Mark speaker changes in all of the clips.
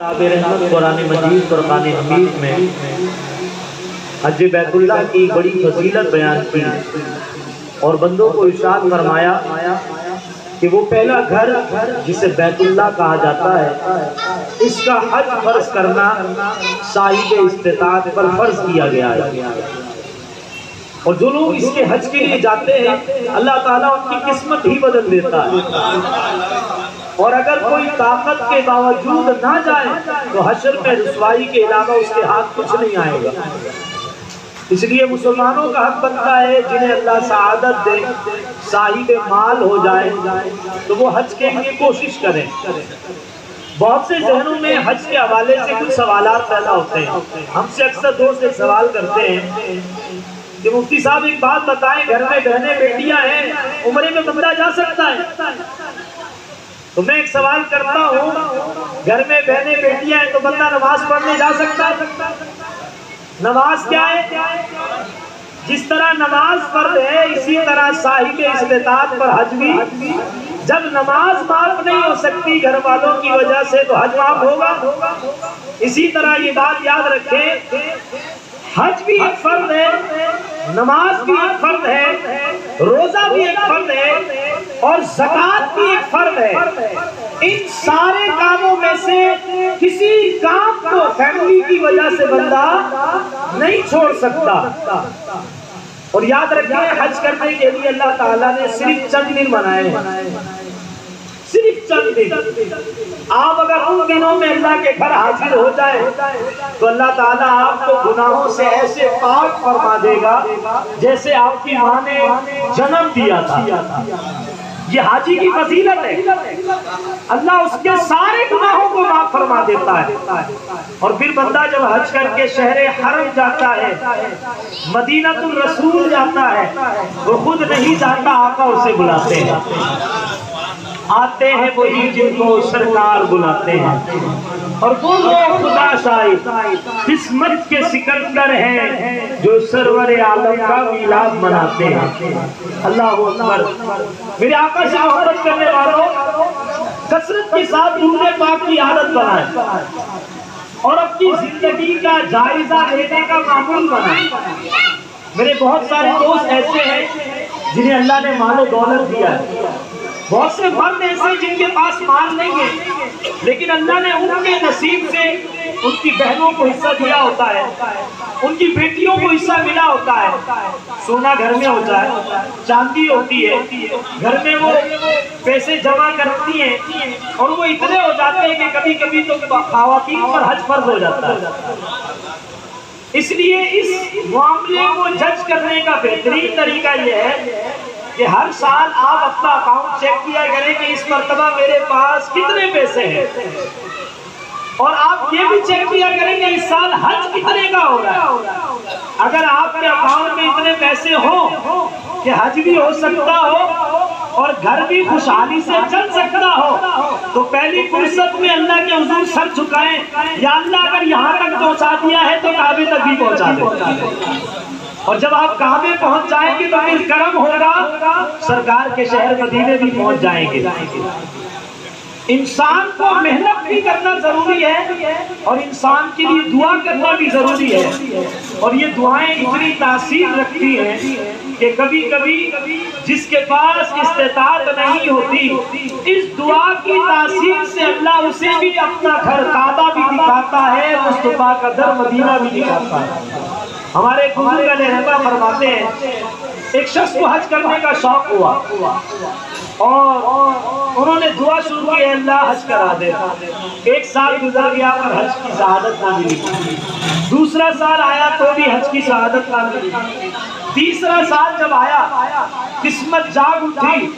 Speaker 1: رحمت قرآن مجید فرقان حمید میں حج بیت اللہ کی بڑی فضیلت بیان کی اور بندوں کو ارشاد فرمایا کہ وہ پہلا گھر جسے بیت اللہ کہا جاتا ہے اس کا حج فرض کرنا صاحب استطاعت پر فرض کیا گیا ہے، اور جو لوگ اس کے حج کے لیے جاتے ہیں اللہ تعالیٰ ان کی قسمت ہی بدل دیتا ہے، اور اگر کوئی طاقت کے باوجود نہ جائے تو حشر میں رسوائی کے علاوہ اس کے ہاتھ کچھ نہیں آئے گا۔ اس لیے مسلمانوں کا حق بنتا ہے جنہیں اللہ سعادت دے، صاحب مال ہو جائے تو وہ حج کے لیے کوشش کریں۔ بہت سے ذہنوں میں حج کے حوالے سے کچھ سوالات پیدا ہوتے ہیں۔ ہم سے اکثر دوست ایک سوال کرتے ہیں کہ مفتی صاحب ایک بات بتائیں، گھر میں بہنیں بیٹیاں ہیں، عمرے میں بندہ جا سکتا ہے؟ تو میں ایک سوال کرتا ہوں، گھر میں بہنیں بیٹیاں ہیں تو بندہ نماز پڑھنے جا سکتا ہے؟ نماز کیا ہے؟ جس طرح نماز فرض ہے اسی طرح صاحب استطاعت پر حج بھی۔ جب نماز معاف نہیں ہو سکتی گھر والوں کی وجہ سے تو حج معاف ہوگا؟ اسی طرح یہ بات یاد رکھیں، حج بھی ایک فرض ہے، نماز بھی ایک فرض ہے، روزہ بھی ایک فرض ہے، اور زکوٰۃ بھی ایک فرض ہے۔ ان سارے کاموں میں سے کسی کام کو فیملی کی وجہ سے بندہ نہیں چھوڑ سکتا۔ اور یاد رکھیں، حج کرنے کے لیے اللہ تعالیٰ نے صرف چند دن بنائے ہیں، صرف چند دن۔ آپ اگر ان دنوں میں اللہ کے گھر حاضر ہو جائے تو اللہ تعالیٰ آپ کو گناہوں سے ایسے پاک فرما دے گا جیسے آپ کی ماں نے جنم دیا تھا۔ یہ حاجی کی فضیلت ہے، اللہ اس کے سارے گناہوں کو معاف فرما دیتا ہے۔ اور پھر بندہ جب حج کر کے شہر حرم جاتا ہے، مدینہ الرسول جاتا ہے، وہ خود نہیں جاتا، آقا اسے بلاتے ہیں۔ آتے ہیں وہی جن کو سرکار بلاتے ہیں، اور وہ لوگ خدا شاہد قسمت کے سکندر ہیں جو سرور عالم کا میلاد مناتے ہیں۔ اللہ اکبر۔ میرے آقا سے محبت کرنے والوں، کثرت کے ساتھ درود پاک کی عادت بنائیں اور اپنی زندگی کا جائزہ لینے کا معمول بنائیں۔ میرے بہت سارے دوست ایسے ہیں جنہیں اللہ نے مال و دولت دیا ہے، بہت سے مرد ایسے جن کے پاس مال نہیں ہے لیکن اللہ نے ان کے نصیب سے ان کی بہنوں کو حصہ دیا ہوتا ہے، ان کی بیٹیوں کو حصہ ملا ہوتا ہے۔ سونا گھر میں ہوتا ہے، چاندی ہوتی ہے، گھر میں وہ پیسے جمع کرتی ہیں، اور وہ اتنے ہو جاتے ہیں کہ کبھی کبھی تو خواتین پر حج فرض ہو جاتا ہے۔ اس لیے اس معاملے کو جج کرنے کا بہترین طریقہ یہ ہے کہ ہر سال آپ اپنا اکاؤنٹ چیک کیا کریں کہ اس مرتبہ میرے پاس کتنے پیسے ہیں، اور آپ یہ بھی چیک کیا کریں کہ اس سال حج کتنے کا ہو رہا ہے۔ اگر آپ کے اکاؤنٹ میں اتنے پیسے ہوں کہ حج بھی ہو سکتا ہو اور گھر بھی خوشحالی سے چل سکتا ہو تو پہلی فرصت میں اللہ کے حضور سر جھکائیں، یا اللہ اگر یہاں تک پہنچا دیا ہے تو کعبے تک بھی پہنچا دے۔ اور جب آپ کعبے پہنچ جائیں گے تو پھر کرم ہوگا، سرکار کے شہر مدینے بھی پہنچ جائیں گے۔ انسان کو محنت بھی کرنا ضروری ہے اور انسان کے لیے دعا کرنا بھی ضروری ہے، اور یہ دعائیں اتنی تاثیر رکھتی ہیں کہ کبھی کبھی جس کے پاس استطاعت نہیں ہوتی، اس دعا کی تاثیر سے اللہ اسے بھی اپنا گھر کعبہ بھی دکھاتا ہے، مصطفیٰ کا در مدینہ بھی دکھاتا ہے۔ ہمارے بزرگ علیہ رحمہ فرماتے ہیں، ایک شخص کو حج کرنے کا شوق ہوا اور انہوں نے دعا شروع کی، اللہ حج کرا دے۔ ایک سال گزر گیا پر حج کی سعادت نہ ملی، دوسرا سال آیا تو بھی حج کی سعادت نہ ملی، تیسرا سال جب آیا قسمت جاگ اٹھی،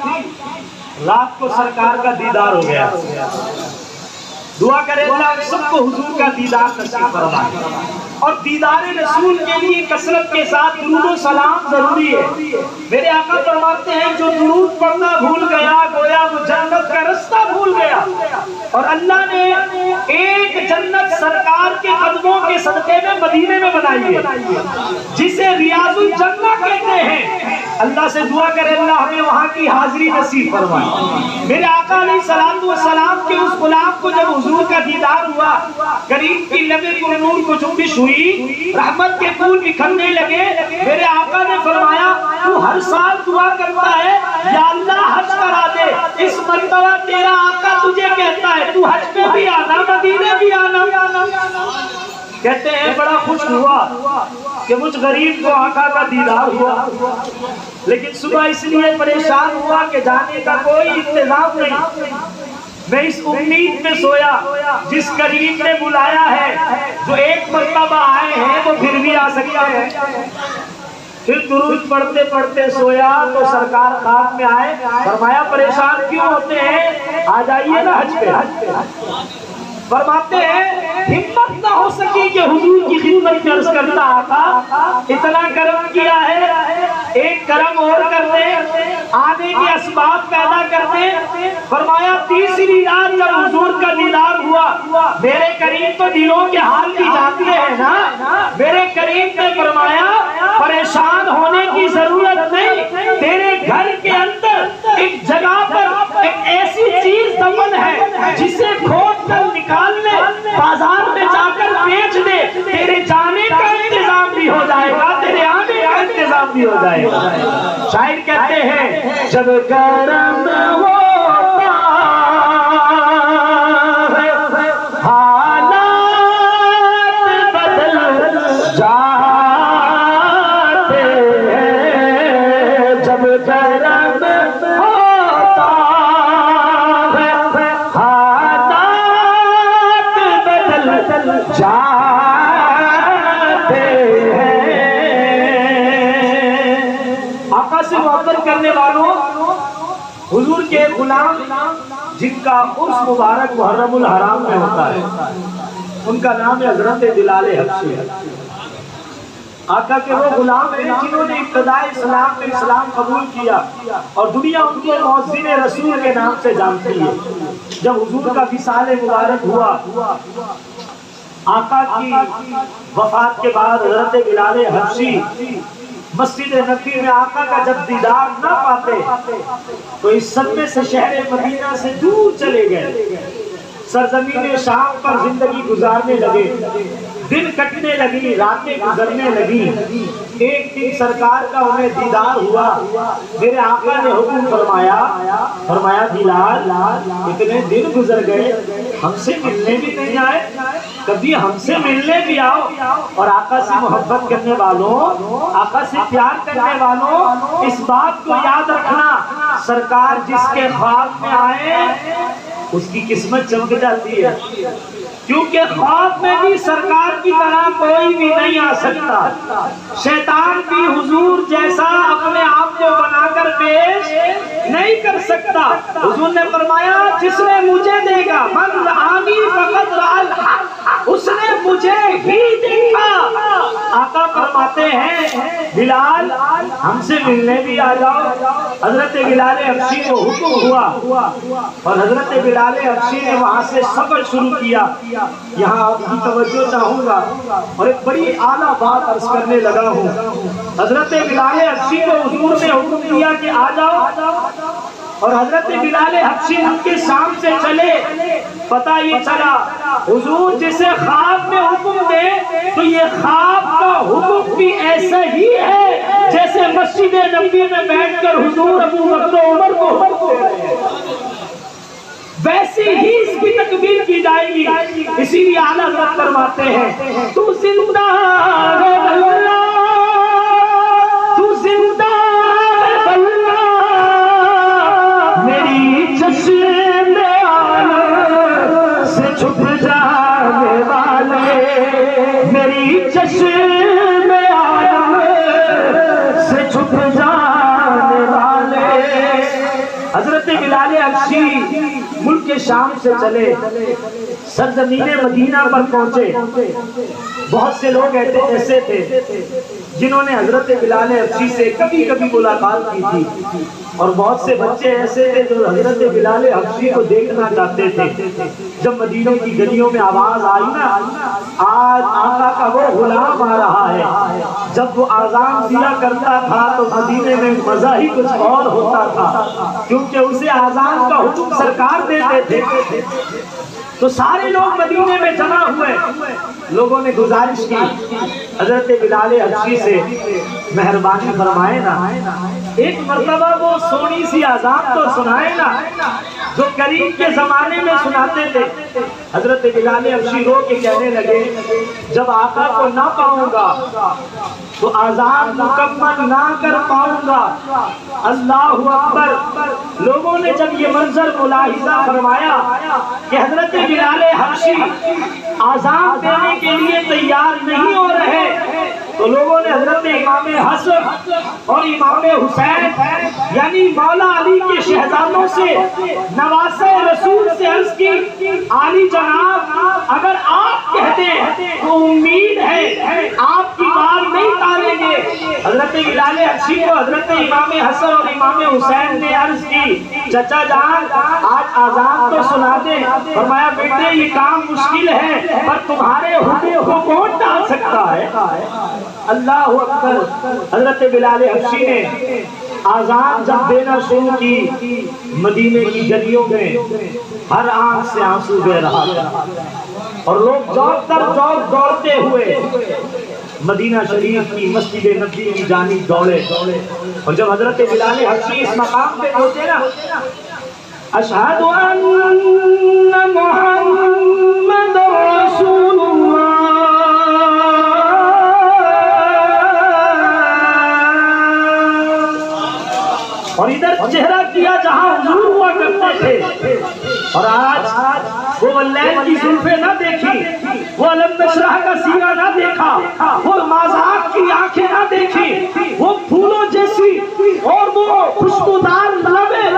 Speaker 1: رات کو سرکار کا دیدار ہو گیا۔ دعا کرے اللہ سب کو حضور کا دیدار نصیب فرمائے، اور دیدار رسول کے لیے کثرت کے ساتھ درود و سلام ضروری ہے۔ میرے آقا فرماتے ہیں جو درود پڑھنا بھول گیا گویا وہ جنت کا رستہ بھول گیا، اور اللہ نے ایک جنت سرکار کے قدموں کے صدقے میں مدینے میں بنائی ہے جسے ریاض الجنہ کہتے ہیں۔ اللہ سے دعا کرے اللہ ہمیں وہاں کی حاضری نصیب فرمائے۔ میرے آقا علیہ الصلوۃ والسلام کے اس غلام کو جب حضور کا دیدار ہوا، کریم کی لب پر نور کو جنبش ہوئی، رحمت کے پھول بکھرنے لگے، میرے آقا نے فرمایا تو ہر سال دعا کرتا ہے یا اللہ حج کرا دے، اس مرتبہ تیرا آقا تجھے کہتا ہے تو حج پہ بھی آنا، مدینے بھی آنا۔ کہتے ہیں بڑا خوش ہوا کہ مجھ غریب کو آقا کا دیدار ہوا، لیکن صبح اس لیے پریشان ہوا کہ جانے کا کوئی انتظام نہیں۔ میں اس امید میں سویا جس کریم نے بلایا ہے، جو ایک مرتبہ آئے ہیں وہ پھر بھی آ سکتا ہے۔ پھر درود پڑھتے پڑھتے سویا تو سرکار خواب میں آئے، فرمایا پریشان کیوں ہوتے ہیں، آ جائیے نا حج پہ۔ فرماتے ہیں ہمت نہ ہو سکی کہ حضور کی خدمت میں عرض کرتا آقا اتنا کرم کیا ہے، ایک کرم اور کر دے، آنے کے اسباب پیدا کر دے۔ فرمایا تیسری رات جب حضور کا دیدار ہوا، میرے کریم تو دلوں کے حال بھی جانتے ہیں نا، میرے کریم نے فرمایا پریشان ہونے کی ضرورت نہیں، تیرے گھر کے اندر ایک جگہ پر ایک ایسی چیز دفن ہے جسے کھود کر نکال لے، بازار میں جا کر بیچ دے، تیرے جانے کا انتظام بھی ہو جائے گا، تیرے آنے کا انتظام بھی ہو جائے گا۔ شاعر کہتے ہیں جب کرم ہوتا ہے حالات بدل جاتے ہیں، جب کرم ہوتا ہے حالات بدل جاتے ہیں۔ آقا سے محبت کرنے والوں، حضور کے غلام جن کا عرس مبارک محرم الحرام میں ہوتا ہے، ان کا نام ہے حضرت بلال حبشی۔ آقا کے وہ غلام ہیں جنہوں نے ابتداء اسلام میں اسلام قبول کیا اور دنیا ان کو مؤذن رسول کے نام سے جانتی ہے۔ جب حضور کا وصال مبارک ہوا، آقا کی وفات کے بعد حضرت بلال حبشی مسجد نبی میں آقا کا جب دیدار نہ پاتے تو اس صدمے سے شہر مدینہ سے دور چلے گئے، سرزمین شام پر زندگی گزارنے لگے، دن کٹنے لگی، راتیں گزرنے لگی۔ ایک دن سرکار کا انہیں دیدار ہوا، میرے آقا نے حکم فرمایا بلال اتنے دن گزر گئے، ہم سے ملنے بھی نہیں آئے، کبھی ہم سے ملنے بھی آؤ۔ اور آقا سے محبت کرنے والوں، آقا سے پیار کرنے والوں، اس بات کو یاد رکھنا، سرکار جس کے خواب میں آئے اس کی قسمت چمک جاتی ہے، کیونکہ خواب میں بھی سرکار کی طرح کوئی بھی نہیں آ سکتا۔ شیطان بھی حضور جیسا اپنے آپ کو بنا کر پیش نہیں کر سکتا۔ حضور نے فرمایا جس نے مجھے دیکھا، من رآنی فقد رأى الحق، اس نے مجھے ہی دیکھا۔ آقا فرماتے ہیں بلال ہم سے ملنے بھی آ جاؤ۔ حضرت بلال حبشی کو حکم ہوا اور حضرت بلال حبشی نے وہاں سے سفر شروع کیا۔ یہاں آپ کی توجہ چاہوں گا اور ایک بڑی اعلیٰ بات عرض کرنے لگا ہوں۔ حضرت بلال حبشی کو حضور نے حکم دیا کہ آ جاؤ، اور حضرت بلال حبشی ان کے شام سے چلے۔ پتہ یہ چلا حضور جسے خواب میں حکم دے تو یہ خواب کا حکم بھی ایسا ہی ہے جیسے مسجد نبی میں بیٹھ کر حضور ابو بکر و عمر کو حکم دے رہے ہیں، ویسی ہی اس کی تکمیل کی جائے گی۔ اسی لیے اعلیٰ حضرت فرماتے ہیں تو زندہ ہے اللہ، تو زندہ ہے اللہ، میری چشم عالم سے چھپ جانے والے، میری چشم عالم سے چھپ جانے والے۔ حضرت بلال حبشی ملک شام سے چلے، سرزمین مدینہ پر پہنچے۔ بہت سے لوگ ایسے تھے جنہوں نے حضرت بلال حبشی سے کبھی کبھی ملاقات کی تھی، اور بہت سے بچے ایسے تھے جو حضرت بلال حبشی کو دیکھنا چاہتے تھے۔ جب مدینہ کی گلیوں میں آواز آئی نا آج آقا کا وہ غلام آ رہا ہے، جب وہ آذان دیا کرتا تھا تو مدینے میں مزہ ہی کچھ اور ہوتا تھا، کیونکہ اسے آذان کا حکم سرکار دیتے تھے۔ تو سارے لوگ مدینے میں جمع ہوئے، لوگوں نے گزارش کی حضرت بلال حبشی سے مہربانی فرمائے نا ایک مرتبہ وہ سونی سی آذان تو سنائے نا جو کریم کے زمانے میں سناتے تھے۔ حضرت بلال حبشی رو کے کہنے لگے جب آقا کو نہ پاؤں گا تو آذان مکمل نہ کر پاؤں گا۔ اللہ اکبر۔ لوگوں نے جب یہ منظر ملاحظہ فرمایا کہ حضرت بلال حبشی آذان دینے کے لیے تیار نہیں ہو رہے تو لوگوں نے حضرت امام حسن اور امام حسین یعنی مولا علی کے شہزادوں سے نواسے رسول سے عرض کی علی جناب اگر آپ کہتے ہیں تو امید ہے آپ کی بات نہیں ٹالیں گے۔ حضرت بلال حبشی کو حضرت امام حسن اور امام حسین نے عرض کی چچا جان آج آذان تو سنا دیں۔ فرمایا بیٹے یہ کام مشکل ہے پر تمہارے حکم کو کون ٹال سکتا ہے۔ اللہ اکبر۔ حضرت بلال حبشی نے آذان جب دینا شروع کی مدینے کی گلیوں میں ہر آنکھ سے آنسو بہ رہا تھا اور لوگ جوق در جوق دوڑتے ہوئے مدینہ شریف کی مسجد نبوی کی جانب دوڑے اور جب حضرت بلال حبشی اس مقام پہ پہنچے نا اشہد ان محمد رسول اللہ اور ادھر چہرہ کیا جہاں حضور ہوا کرتے تھے اور آج وہ واللیل کی زلفیں نہ دیکھی، وہ علم نشرح کا سینہ نہ دیکھا، وہ مازاق کی آنکھیں نہ دیکھی، وہ پھولوں جیسی اور وہ خوشبودار لبیں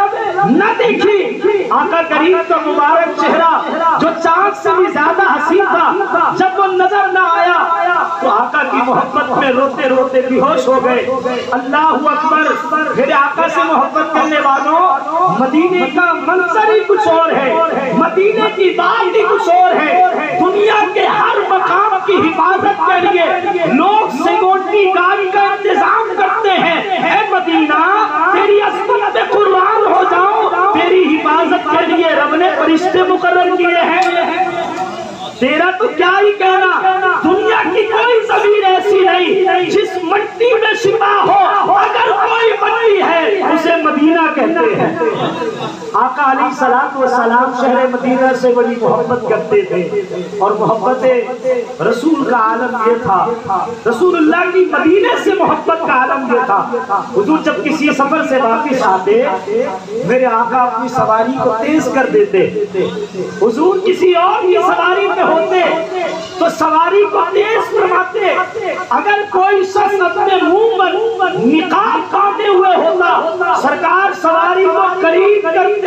Speaker 1: نہ دیکھی۔ آقا کریم کا مبارک چہرہ جو چاند سے بھی زیادہ حسین تھا جب وہ نظر نہ آیا تو آقا کی محبت میں روتے روتے بے ہوش ہو گئے۔ اللہ اکبر۔ میرے آقا سے محبت کرنے والوں مدینے کا منظر ہی کچھ اور ہے، مدینے کی بات ہی کچھ اور ہے۔ دنیا کے ہر مقام کی حفاظت کے لیے لوگ سیکورٹی گارڈ کا انتظام کرتے ہیں۔ اے مدینہ تیری عظمت پہ قربان ہو جاؤ، تیری حفاظت کے لیے رب نے فرشتے مقرر کیے ہیں۔ تیرا تو کیا ہی کہنا، دنیا کی کوئی زمین ایسی نہیں جس مٹی میں شفا ہو، اگر کوئی مٹی ہے اسے مدینہ کہتے ہیں۔ آقا علیہ الصلوۃ والسلام شہر مدینہ سے بڑی محبت کرتے تھے اور محبت رسول کا عالم یہ تھا، رسول اللہ کی مدینے سے محبت کا عالم یہ تھا۔ حضور جب کسی سفر سے واپس آتے میرے آقا اپنی سواری کو تیز کر دیتے، حضور کسی اور کی سواری پہ ہوتے تو سواری کو تیز فرماتے، اگر کوئی شخص اپنے منہ پر نقاب کاٹے ہوئے ہوتا سرکار سواری کو قریب کرتے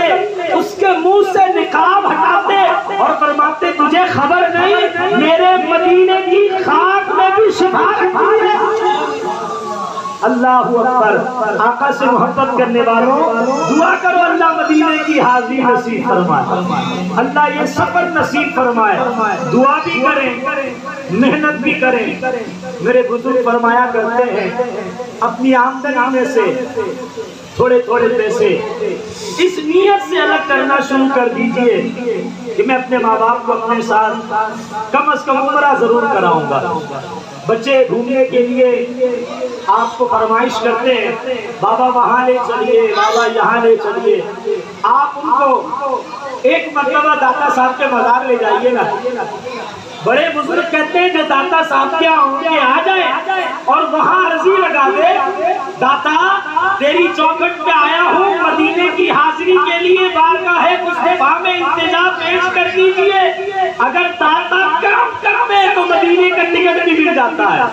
Speaker 1: اس کے منہ سے نقاب ہٹاتے اور فرماتے تجھے خبر نہیں میرے مدینے کی خاک میں بھی شفا رکھی ہے۔ اللہ اکبر۔ آقا سے محبت کرنے والوں دعا کرو اللہ مدینے کی حاضری نصیب فرمائے، اللہ یہ سفر نصیب فرمائے۔ دعا بھی کریں محنت بھی کریں۔ میرے بزرگ فرمایا کرتے ہیں اپنی آمدنی میں سے تھوڑے تھوڑے پیسے اس نیت سے الگ کرنا شروع کر دیجئے کہ میں اپنے ماں باپ کو اپنے ساتھ کم از کم عمرہ ضرور کراؤں گا۔ بچے گھومنے کے لیے آپ کو فرمائش کرتے ہیں بابا وہاں لے چلیے، بابا یہاں لے چلیے، آپ ان کو ایک مرتبہ داتا صاحب کے مزار لے جائیے نا۔ بڑے بزرگ کہتے ہیں کہ داتا صاحب کیا ہوں کہ آ جائے اور وہاں عرضی لگا دے داتا تیری چوکھٹ پہ آیا ہوں مدینے کی حاضری کے لیے، بارگاہ مصطفیٰ میں انتظار پیش کر دیجئے۔ اگر داتا کرم ہے تو مدینے کا ٹکٹ بھی مل جاتا ہے۔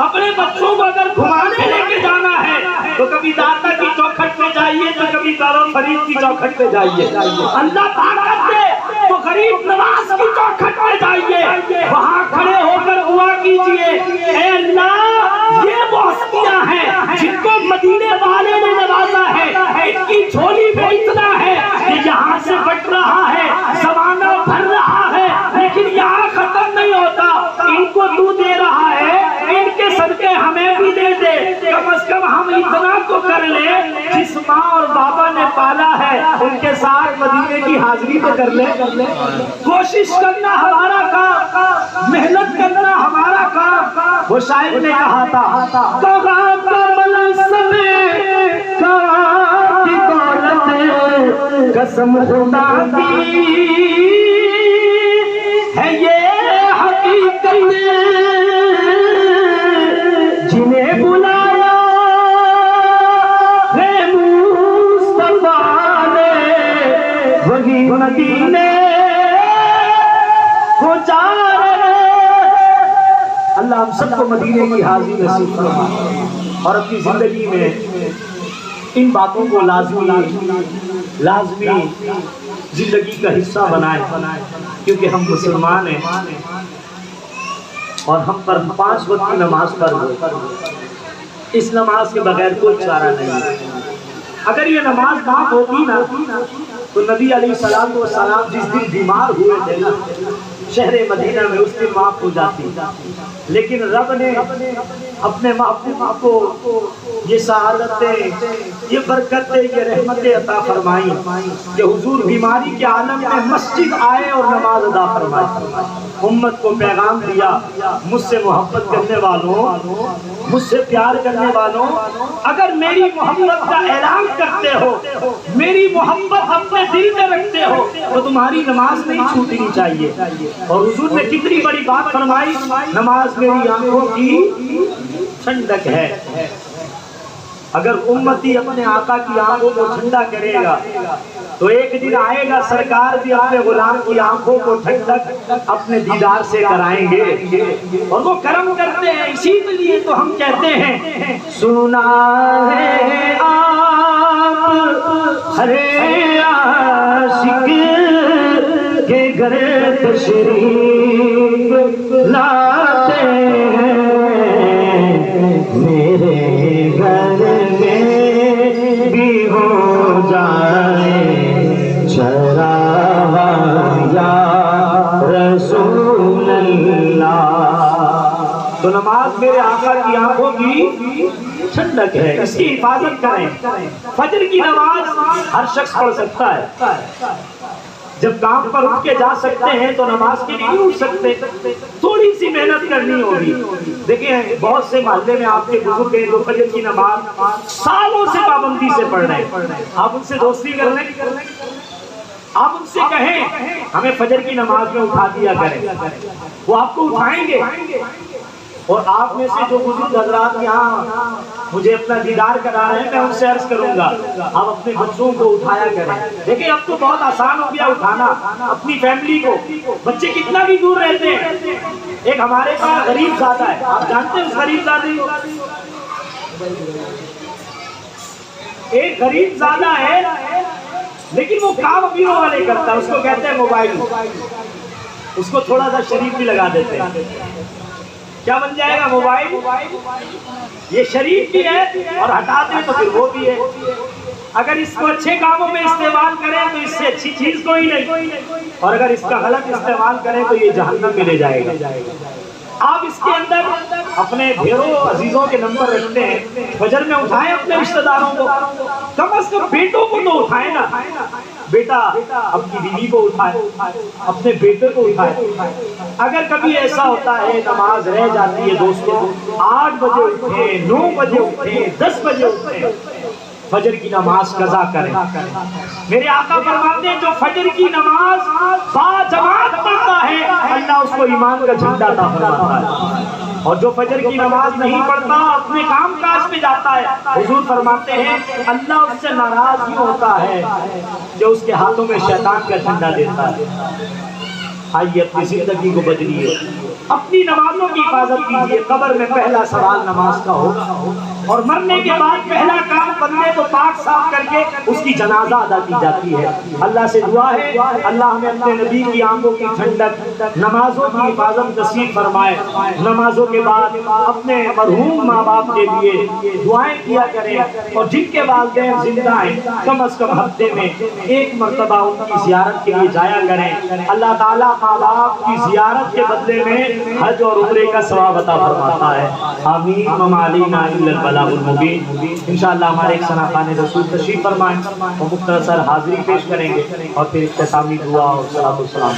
Speaker 1: اپنے بچوں کو اگر گھمانے لے کے جانا ہے تو کبھی داتا کی چوکھٹ پہ جائیے تو کبھی دارو فرید کی چوکھٹ پہ جائیے۔ اللہ طاقت دے تو غریب نواز کی چوکھٹ پہ جائیے، وہاں کھڑے ہو کر دعا کیجئے اے اللہ یہ وہ ہستیاں ہیں جن کو مدینے والے نے نوازا ہے،
Speaker 2: ختم نہیں ہوتا، ان کو تو دے رہا ہے، ان کے صدقے ہمیں بھی دے دے، کم از کم ہم اتنا تو کر لیں جس ماں اور بابا نے پالا ہے ان کے ساتھ مدینے کی حاضری تو کر لیں۔ کوشش کرنا ہمارا کام، محنت کرنا ہمارا کام۔ وہ شاعر نے کہا تھا قسم خدا کی ہے یہ حقیقت، جنہیں بلایا ہے مصطفیٰ نے وہی مدینے کو جا رہے۔ اللہ ہم سب کو مدینے کی حاضری نصیب فرمائے اور اپنی زندگی میں ان باتوں کو لازمی زندگی کا حصہ بنائے، کیونکہ ہم مسلمان ہیں اور ہم پر 5 وقت کی نماز فرض ہے۔ اس نماز کے بغیر کوئی چارہ نہیں ہے۔ اگر یہ نماز معاف ہوتی نا تو نبی علیہ السلام جس دن بیمار ہوئے تھے نا شہر مدینہ میں، اس دن معاف ہو جاتی، لیکن رب نے اپنے محبوب کو یہ سعادتیں، یہ برکتیں، یہ رحمتیں عطا فرمائی کہ حضور بیماری کے عالم میں مسجد آئے اور نماز ادا فرمائی۔ امت کو پیغام دیا، مجھ سے محبت کرنے والوں، مجھ سے پیار کرنے والوں، اگر میری محبت کا اعلان کرتے ہو، میری محبت اپنے دل میں رکھتے ہو تو تمہاری نماز نہیں چھوٹنی چاہیے۔ اور حضور نے کتنی بڑی بات فرمائی، نماز میری آنکھوں کی ٹھنڈک ہے۔ اگر امتی اپنے آقا کی آنکھوں کو ٹھنڈا کرے گا تو ایک دن آئے گا سرکار بھی اپنے غلام کی آنکھوں کو ٹھنڈک اپنے دیدار سے کرائیں گے، اور وہ کرم کرتے ہیں۔ اسی لیے تو ہم کہتے ہیں سنا ہے آپ ہر عاشق کے گھر تشریف لاتے ہیں، میرے گھر میں بھی ہو جائے چراغاں یا رسول اللہ۔ تو نماز میرے آقا کی آنکھوں کی ٹھنڈک ہے، اس کی حفاظت کریں۔ فجر کی نماز ہر شخص پڑھ سکتا ہے، جب کام پر اٹھ کے جا سکتے ہیں تو نماز کے لیے نہیں اٹھ سکتے، تھوڑی سی محنت کرنی ہوگی۔ دیکھیں بہت سے محلے میں آپ کے بزرگ ہیں جو فجر کی نماز سالوں سے پابندی سے پڑھ رہے ہیں، آپ ان سے دوستی کر لیں، آپ ان سے کہیں ہمیں فجر کی نماز میں اٹھا دیا کریں، وہ آپ کو اٹھائیں گے۔ اور آپ میں سے جو بزرگ حضرات یہاں مجھے اپنا دیدار کرا رہے ہیں، میں ان سے عرض کروں گا آپ اپنے بچوں کو اٹھایا کریں۔ دیکھیں اب تو بہت آسان ہو گیا اٹھانا اپنی فیملی کو، بچے کتنا بھی دور رہتے ہیں۔ ایک ہمارے پاس غریب زادہ ہے، آپ جانتے ہیں اس غریب زادے کو؟ ایک غریب زادہ ہے لیکن وہ کام اپنوں والے کرتا ہے، اس کو کہتے ہیں موبائل، اس کو تھوڑا سا شریف بھی لگا دیتے ہیں، کیا بن جائے گا موبائل؟ یہ شریف بھی ہے اور ہٹا دیں تو پھر وہ بھی ہے۔ اگر اس کو اچھے کاموں میں استعمال کریں تو اس سے اچھی چیز کوئی نہیں، اور اگر اس کا غلط استعمال کریں تو یہ جہنم میں لے جائے گا۔ آپ اس کے اندر اپنے ڈھیروں عزیزوں کے نمبر رکھتے ہیں، فجر میں اٹھائیں اپنے رشتہ داروں کو، کم از کم بیٹوں کو تو اٹھائیں نا، بیٹا اپنی بیوی کو اٹھائے، اپنے بیٹے کو اٹھائے۔ اگر کبھی ایسا ہوتا ہے نماز رہ جاتی ہے دوستوں، 8 بجے اٹھیں، 9 بجے اٹھیں، 10 بجے اٹھیں، فجر کی نماز قضا کریں۔ میرے آقا فرماتے ہیں جو فجر کی نماز باجماعت پڑھتا ہے اللہ اس کو ایمان کا جھنڈا عطا فرماتا ہے، اور جو فجر کی نماز نہیں پڑھتا اپنے کام کاج میں جاتا ہے، حضور فرماتے ہیں اللہ اس سے ناراض ہی ہوتا ہے جو اس کے ہاتھوں میں شیطان کا جھنڈا دیتا ہے۔ آئیے اپنی زندگی کو بدلیے، اپنی نمازوں کی حفاظت کیجیے۔ قبر میں پہلا سوال نماز کا ہوگا، اور مرنے کے بعد پہلا کام بندے کو پاک صاف کر کے اس کی جنازہ ادا کی جاتی ہے۔ اللہ سے دعا ہے اللہ ہمیں اپنے نبی کی آنکھوں کی ٹھنڈک، نمازوں کی حفاظت نصیب فرمائے۔ نمازوں کے بعد اپنے مرحوم ماں باپ کے لیے دعائیں کیا کریں، اور جن کے والدین زندہ ہیں کم از کم ہفتے میں ایک مرتبہ ان کی زیارت کے لیے جایا کریں۔ اللہ تعالیٰ ماں باپ کی زیارت کے بدلے میں حج اور عمرے کا ثواب عطا فرماتا ہے۔ آمین وما علینا الا البلاغ المبین۔ انشاءاللہ ہمارے ایک ثنا خان رسول تشریف فرمائیں، وہ مختصر حاضری پیش کریں گے اور پھر اختتامی دعا اور صلاۃ والسلام